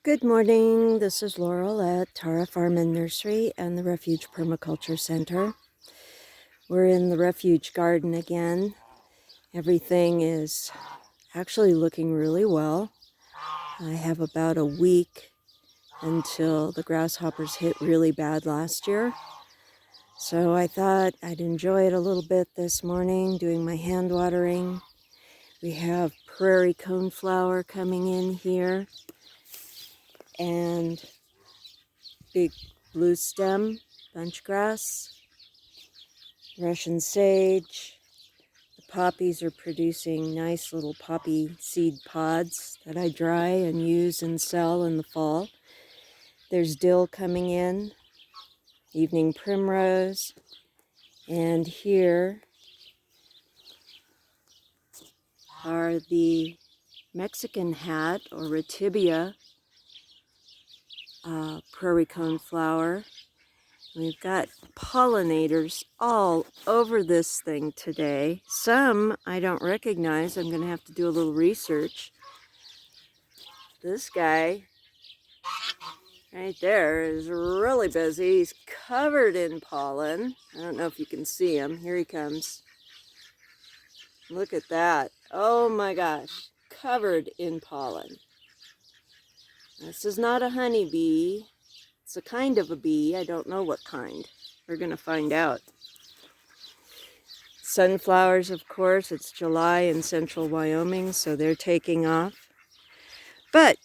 Good morning. This is Laurel at Tara Farm and Nursery and the Refuge Permaculture Center. We're in the Refuge Garden again. Everything is actually looking really well. I have about a week until the grasshoppers hit really bad last year. So I thought I'd enjoy it a little bit this morning doing my hand watering. We have prairie coneflower coming in here and big blue stem bunchgrass, Russian sage. The poppies are producing nice little poppy seed pods that I dry and use and sell in the fall. There's dill coming in, evening primrose, and here are the Mexican hat or Retibia prairie coneflower. We've got pollinators all over this thing today. Some I don't recognize. I'm going to have to do a little research. This guy right there is really busy. He's covered in pollen. I don't know if you can see him. Here he comes. Look at that. Oh my gosh. Covered in pollen. This is not a honeybee. It's a kind of a bee. I don't know what kind. We're going to find out. Sunflowers, of course. It's July in central Wyoming, so they're taking off. But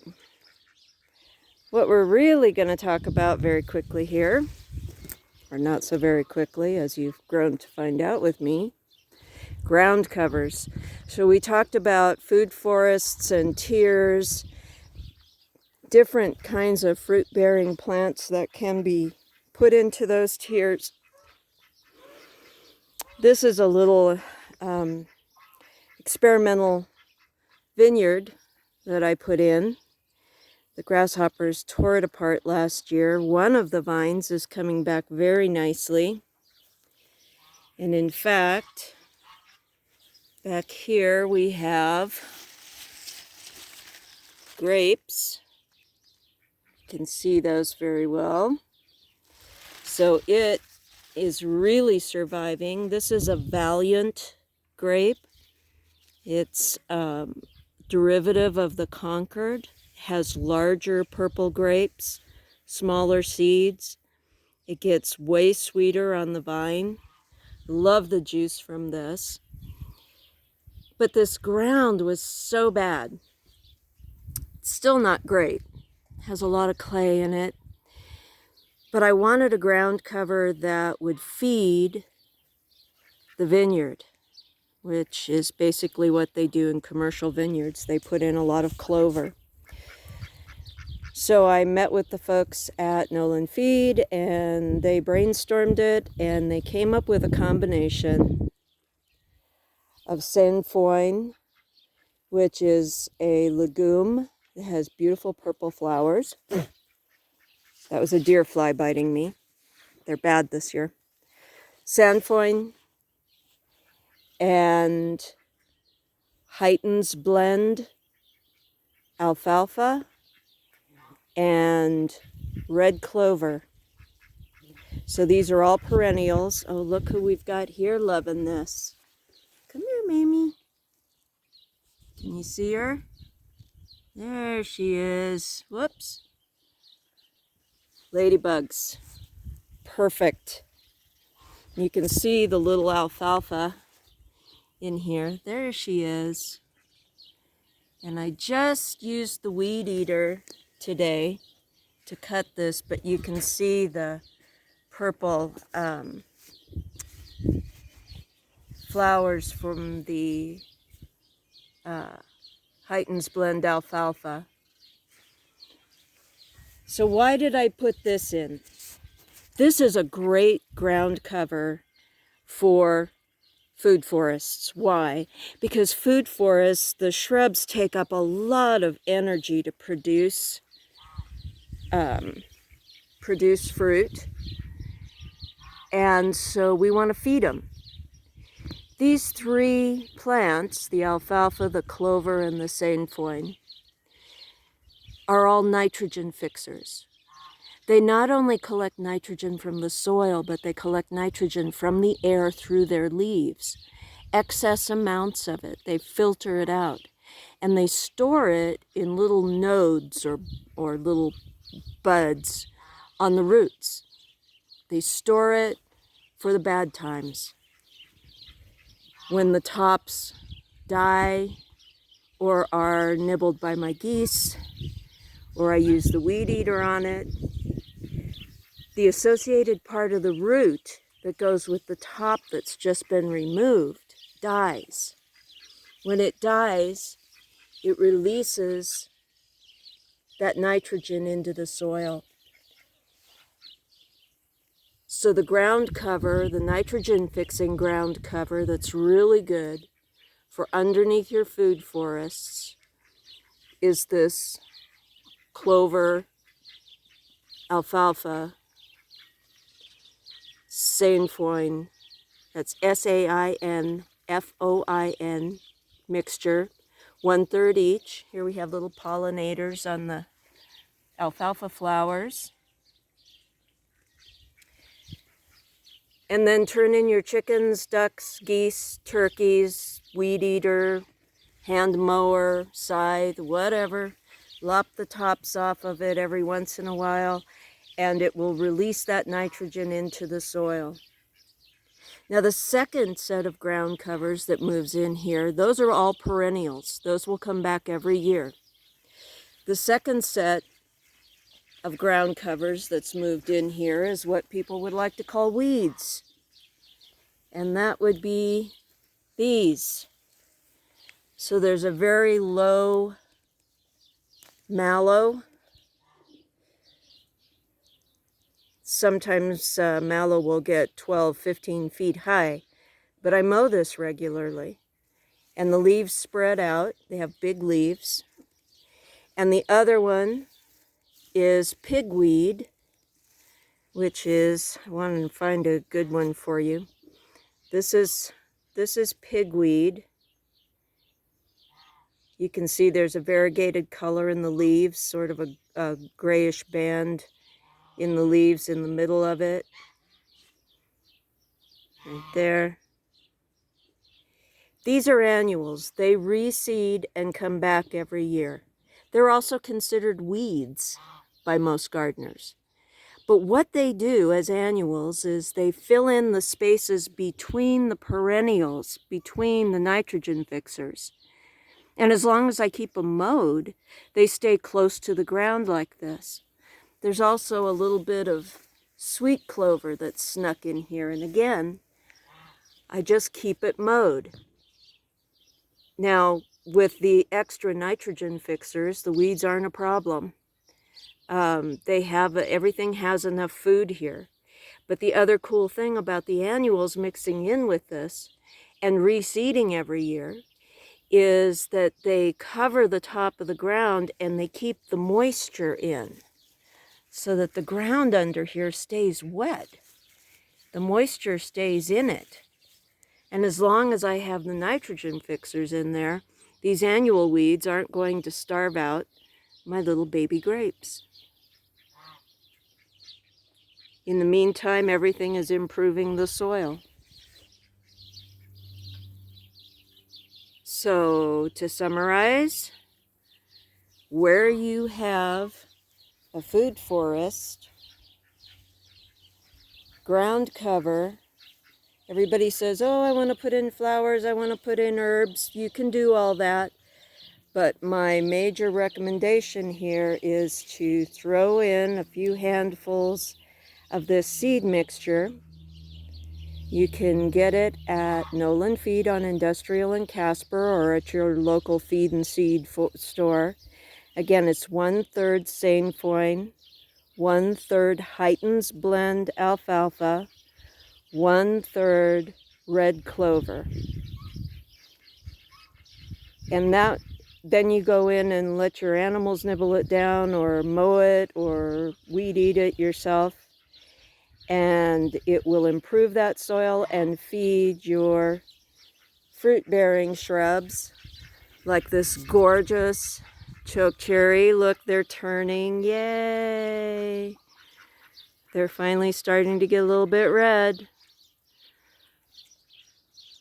what we're really going to talk about very quickly here, or not so very quickly as you've grown to find out with me, ground covers. So we talked about food forests and tiers, different kinds of fruit-bearing plants that can be put into those tiers. This is a little experimental vineyard that I put in. The grasshoppers tore it apart last year. One of the vines is coming back very nicely. And in fact, back here we have grapes. You can see those very well. So it is really surviving. This is a Valiant grape. It's derivative of the Concord. Has larger purple grapes, smaller seeds. It gets way sweeter on the vine. Love the juice from this. But this ground was so bad. It's still not great. Has a lot of clay in it. But I wanted a ground cover that would feed the vineyard, which is basically what they do in commercial vineyards. They put in a lot of clover. So I met with the folks at Nolan Feed and they brainstormed it and they came up with a combination of sainfoin, which is a legume that has beautiful purple flowers. That was a deer fly biting me. They're bad this year. Sainfoin and Heighton's blend alfalfa and red clover. So these are all perennials. Oh, look who we've got here loving this. Come here, Mamie. Can you see her? There she is. Whoops. Ladybugs. Perfect. You can see the little alfalfa in here. There she is. And I just used the weed eater today to cut this, but you can see the purple flowers from the Heighton's blend alfalfa. So why did I put this in? This is a great ground cover for food forests. Why? Because food forests, the shrubs take up a lot of energy to produce fruit, and so we want to feed them. These three plants, the alfalfa, the clover, and the sainfoin, are all nitrogen fixers. They not only collect nitrogen from the soil, but they collect nitrogen from the air through their leaves. Excess amounts of it. They filter it out. And they store it in little nodes or little buds on the roots. They store it for the bad times. When the tops die or are nibbled by my geese, or I use the weed eater on it, the associated part of the root that goes with the top that's just been removed dies. When it dies, it releases that nitrogen into the soil. So the ground cover, the nitrogen fixing ground cover that's really good for underneath your food forests is this clover, alfalfa, sainfoin, that's sainfoin mixture, 1/3 each. Here we have little pollinators on the alfalfa flowers. And then turn in your chickens, ducks, geese, turkeys, weed eater, hand mower, scythe, whatever. Lop the tops off of it every once in a while, and it will release that nitrogen into the soil. Now the second set of ground covers that moves in here, those are all perennials. Those will come back every year. The second set of ground covers that's moved in here is what people would like to call weeds. And that would be these. So there's a very low mallow. Sometimes mallow will get 12, 15 feet high, but I mow this regularly. And the leaves spread out. They have big leaves. And the other one is pigweed, which is, I want to find a good one for you. This is pigweed. You can see there's a variegated color in the leaves, sort of a grayish band in the leaves in the middle of it. Right there. These are annuals. They reseed and come back every year. They're also considered weeds by most gardeners. But what they do as annuals is they fill in the spaces between the perennials, between the nitrogen fixers. And as long as I keep them mowed, they stay close to the ground like this. There's also a little bit of sweet clover that's snuck in here. And again, I just keep it mowed. Now, with the extra nitrogen fixers, the weeds aren't a problem. Everything has enough food here. But the other cool thing about the annuals mixing in with this and reseeding every year is that they cover the top of the ground and they keep the moisture in so that the ground under here stays wet. The moisture stays in it. And as long as I have the nitrogen fixers in there, these annual weeds aren't going to starve out my little baby grapes. In the meantime, everything is improving the soil. So, to summarize, where you have a food forest, ground cover, everybody says, oh, I want to put in flowers, I want to put in herbs. You can do all that. But my major recommendation here is to throw in a few handfuls of this seed mixture. You can get it at Nolan Feed on Industrial in Casper or at your local feed and seed store. Again, it's 1/3 sainfoin, 1/3 Heighton's Blend alfalfa, 1/3 red clover. And then you go in and let your animals nibble it down or mow it or weed eat it yourself. And it will improve that soil and feed your fruit-bearing shrubs like this gorgeous Chokecherry, look, they're turning. Yay! They're finally starting to get a little bit red.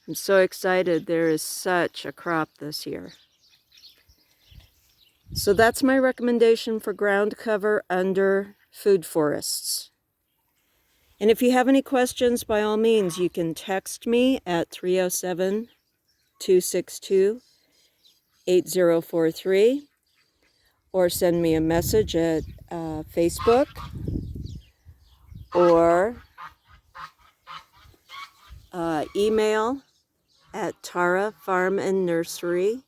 I'm so excited. There is such a crop this year. So that's my recommendation for ground cover under food forests. And if you have any questions, by all means, you can text me at 307-262-8043 or send me a message at Facebook or email at Tara Farm and Nursery,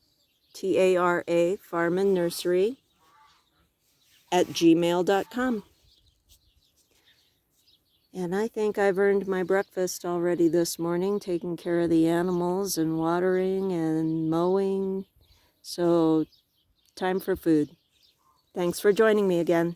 T-A-R-A Farm and Nursery at gmail.com. And I think I've earned my breakfast already this morning, taking care of the animals and watering and mowing. So, time for food. Thanks for joining me again.